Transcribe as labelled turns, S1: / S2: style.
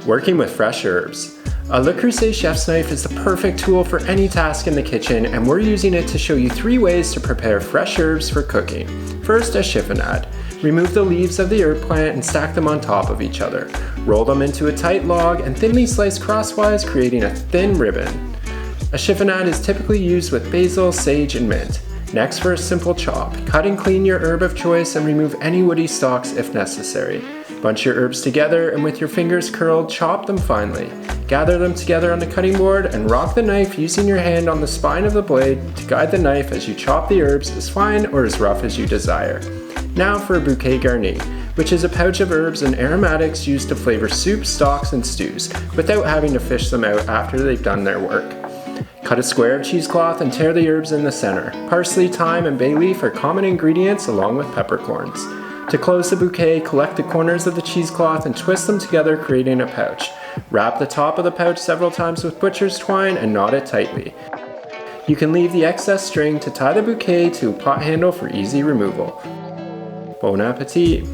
S1: Working with fresh herbs. A Le Creuset chef's knife is the perfect tool for any task in the kitchen, and we're using it to show you 3 ways to prepare fresh herbs for cooking. First, a chiffonade. Remove the leaves of the herb plant and stack them on top of each other. Roll them into a tight log and thinly slice crosswise, creating a thin ribbon. A chiffonade is typically used with basil, sage, and mint. Next, for a simple chop. Cut and clean your herb of choice and remove any woody stalks if necessary. Bunch your herbs together and with your fingers curled, chop them finely. Gather them together on the cutting board and rock the knife using your hand on the spine of the blade to guide the knife as you chop the herbs as fine or as rough as you desire. Now for a bouquet garni, which is a pouch of herbs and aromatics used to flavor soups, stocks, and stews without having to fish them out after they've done their work. Cut a square of cheesecloth and tear the herbs in the center. Parsley, thyme, and bay leaf are common ingredients along with peppercorns. To close the bouquet, collect the corners of the cheesecloth and twist them together, creating a pouch. Wrap the top of the pouch several times with butcher's twine and knot it tightly. You can leave the excess string to tie the bouquet to a pot handle for easy removal. Bon appetit!